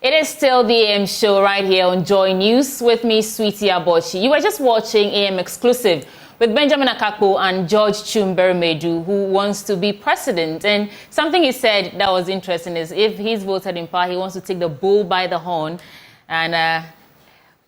It is still the AM show right here on Joy News with me, Sweetie Abochi. You were just watching AM Exclusive with Benjamin Akakpo and George Chumberemedu, who wants to be president. And something he said that was interesting is if he's voted in power, he wants to take the bull by the horn. And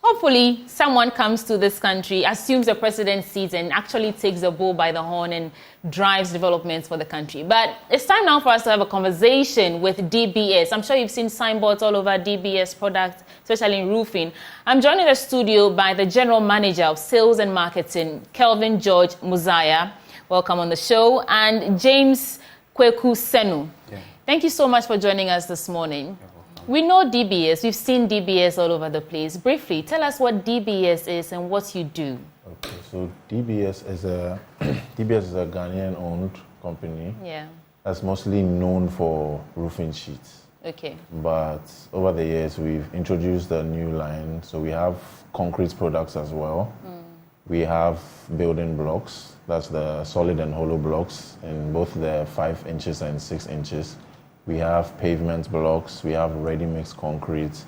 hopefully someone comes to this country, assumes the president's seat and actually takes the bull by the horn and drives developments for the country. But it's time now for us to have a conversation with DBS. I'm sure you've seen signboards all over DBS products, especially in roofing. I'm joined in the studio by the General Manager of Sales and Marketing, Kelvin George Muzaya. Welcome on the show. And James Kweku Senu. Yeah. Thank you so much for joining us this morning. We know DBS. We've seen DBS all over the place. Briefly, tell us what DBS is and what you do. Okay, so DBS is a Ghanaian-owned company. Yeah. That's mostly known for roofing sheets. Okay. But over the years, we've introduced a new line. So we have concrete products as well. We have building blocks. That's the solid and hollow blocks in both the 5 inches and 6 inches. We have pavement blocks, we have ready-mix concrete,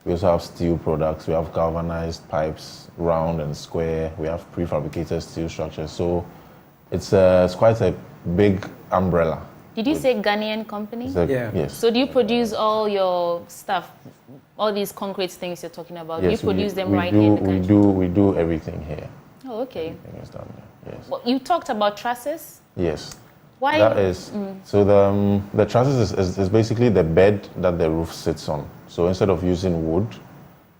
we also have steel products, we have galvanized pipes, round and square, we have prefabricated steel structures. So it's quite a big umbrella. Did you say Ghanaian company? Yeah. Yes. So do you produce all your stuff, all these concrete things you're talking about? Yes, do you produce them right here in the country? We do everything here. Oh, okay. Everything is done here, yes. Well, you talked about trusses? Yes. Why? That is, so the trusses is basically the bed that the roof sits on. So instead of using wood,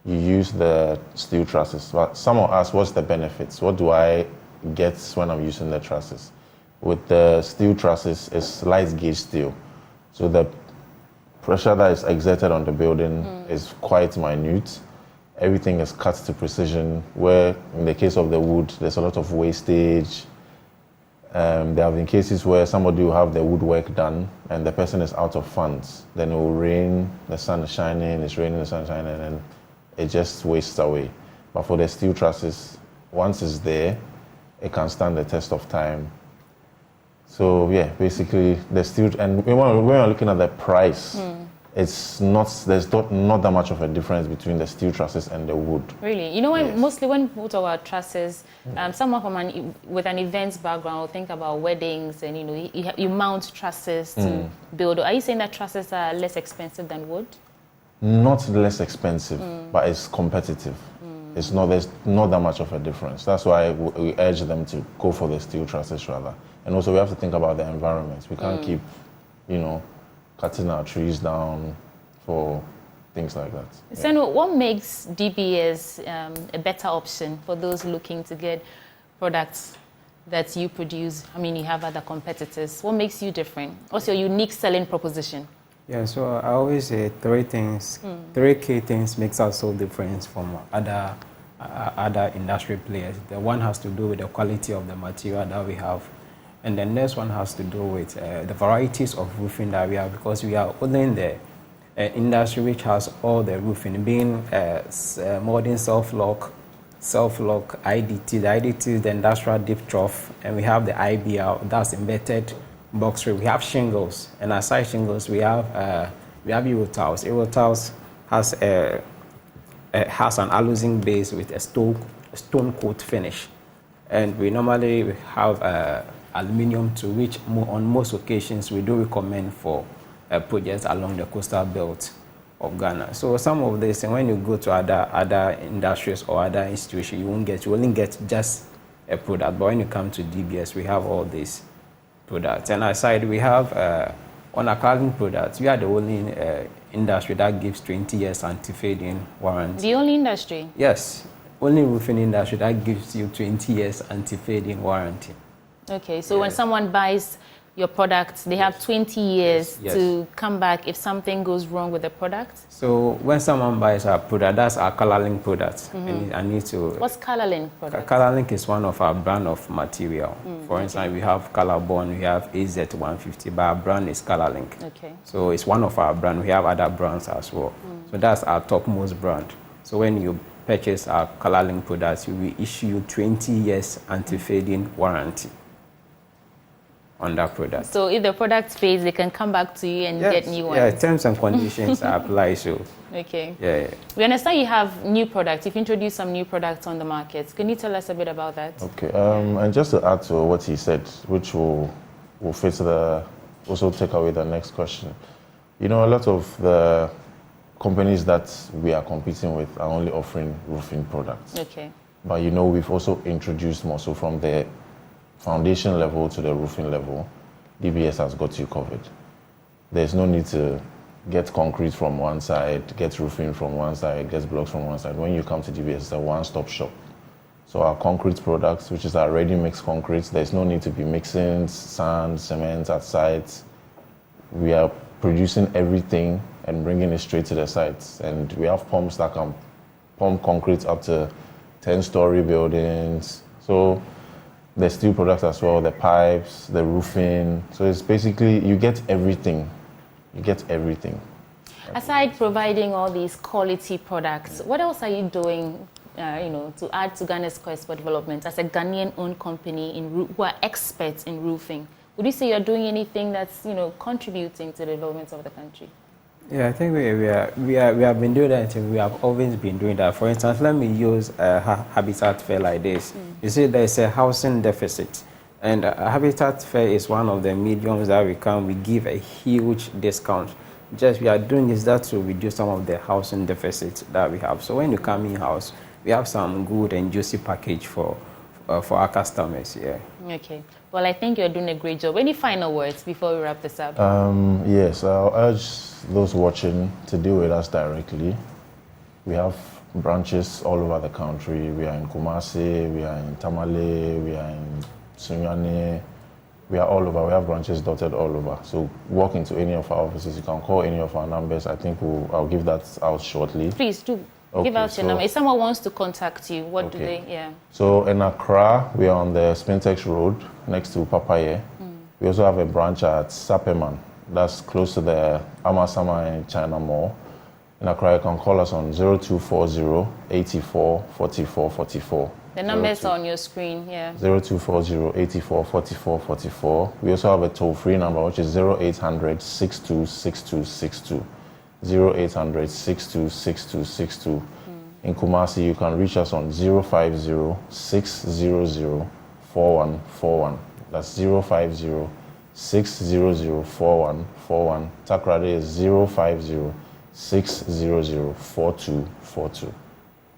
you use the steel trusses. But someone asked, what's the benefits? What do I get when I'm using the trusses? With the steel trusses, it's light gauge steel. So the pressure that is exerted on the building is quite minute. Everything is cut to precision, where in the case of the wood, there's a lot of wastage. There have been cases where somebody will have the woodwork done and the person is out of funds. Then it will rain, the sun is shining, it's raining, the sun is shining, and it just wastes away. But for the steel trusses, once it's there, it can stand the test of time. So yeah, basically the steel, and when we're looking at the price, there's not that much of a difference between the steel trusses and the wood. Really? You know, yes. Mostly when people talk about trusses, someone with an events background will think about weddings and, you know, you mount trusses to build. Are you saying that trusses are less expensive than wood? Not less expensive, but it's competitive. There's not that much of a difference. That's why we urge them to go for the steel trusses rather. And also we have to think about the environment. We can't keep, cutting our trees down for things like that. So what makes DBS a better option for those looking to get products that you produce? I mean, you have other competitors. What makes you different? What's your unique selling proposition? Yeah, so I always say three key things makes us so different from other industry players. The one has to do with the quality of the material that we have. And the next one has to do with the varieties of roofing that we have, because we are only in the industry which has all the roofing, being modern self-lock, IDT. The IDT is the industrial deep trough, and we have the IBL, that's embedded box roof. We have shingles, and aside shingles, we have Eurotiles. Eurotiles has an aluzinc base with a stone coat finish, and we normally have aluminium, to which on most occasions we do recommend for projects along the coastal belt of Ghana. So some of this, and when you go to other industries or other institutions, you only get just a product. But when you come to DBS, we have all these products. And aside, we have on our cladding products, we are the only industry that gives 20 years anti-fading warranty. The only industry? Yes, only roofing industry that gives you 20 years anti-fading warranty. Okay, so when someone buys your product, they have 20 years to come back if something goes wrong with the product? So when someone buys our product, that's our ColorLink product. And I need to... What's ColorLink product? ColorLink is one of our brand of material. For instance, we have Colorbond, we have AZ150, but our brand is ColorLink. Okay. So it's one of our brands. We have other brands as well. So that's our topmost brand. So when you purchase our ColorLink products, we will issue you 20 years anti-fading warranty on that product. So if the product fails, they can come back to you and get new ones. Yeah, terms and conditions apply. So okay. Yeah. We understand you have new products. You've introduced some new products on the market. Can you tell us a bit about that? Okay. And just to add to what he said, which will fit also take away the next question. You know, a lot of the companies that we are competing with are only offering roofing products. Okay. But you know, we've also introduced more. So from the foundation level to the roofing level, DBS has got you covered. There's no need to get concrete from one side, get roofing from one side, get blocks from one side. When you come to DBS, it's a one-stop shop. So our concrete products, which is our ready-mixed concrete, there's no need to be mixing sand, cement at sites. We are producing everything and bringing it straight to the sites. And we have pumps that can pump concrete up to 10-story buildings. So the steel products as well, the pipes, the roofing. So it's basically, you get everything. You get everything. Aside providing all these quality products, what else are you doing, to add to Ghana's quest for development as a Ghanaian-owned company who are experts in roofing? Would you say you're doing anything that's, contributing to the development of the country? Yeah, I think we have been doing that. We have always been doing that. For instance, let me use a habitat fair like this. You see, there's a housing deficit, and a habitat fair is one of the mediums that we give a huge discount. Just we are doing is that to reduce some of the housing deficits that we have. So when you come in house, we have some good and juicy package for our customers. Yeah. Okay. Well, I think you're doing a great job. Any final words before we wrap this up? Yes, I'll urge those watching to deal with us directly. We have branches all over the country. We are in Kumasi, we are in Tamale, we are in Sunyani. We are all over. We have branches dotted all over. So walk into any of our offices. You can call any of our numbers. I think I'll give that out shortly. Please do. Okay, give out your number. If someone wants to contact you, what do they? Yeah. So in Accra, we are on the Spintex Road next to Papaye. We also have a branch at Sapeman. That's close to the Amasama in China Mall. In Accra, you can call us on 0240 84 44 44. The numbers are on your screen, yeah. 0240 84 44 44. We also have a toll-free number, which is 0800 62 6262. 0800 62 6262. In Kumasi, you can reach us on 050 600 4141. That's 050 600 4141. Takrade is 050 600 4242.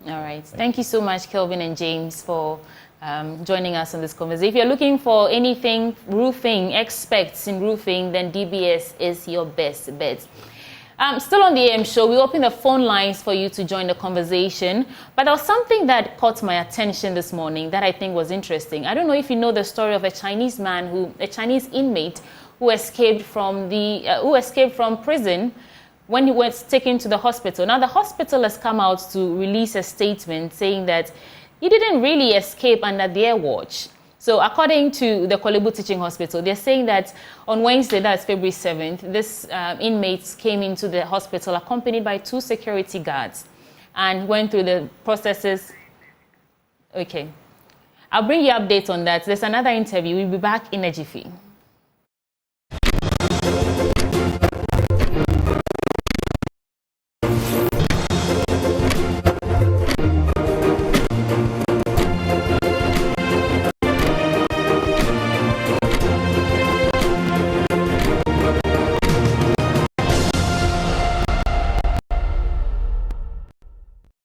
All right. Thank you so much, Kelvin and James, for joining us on this conversation. If you're looking for anything roofing, experts in roofing, then DBS is your best bet. Still on the AM show, we opened the phone lines for you to join the conversation. But there was something that caught my attention this morning that I think was interesting. I don't know if you know the story of a Chinese inmate who escaped from prison when he was taken to the hospital. Now, the hospital has come out to release a statement saying that he didn't really escape under their watch. So according to the Kolebu Teaching Hospital, they're saying that on Wednesday, that's February 7th, this inmate came into the hospital accompanied by 2 security guards and went through the processes. Okay. I'll bring you updates on that. There's another interview. We'll be back in a jiffy.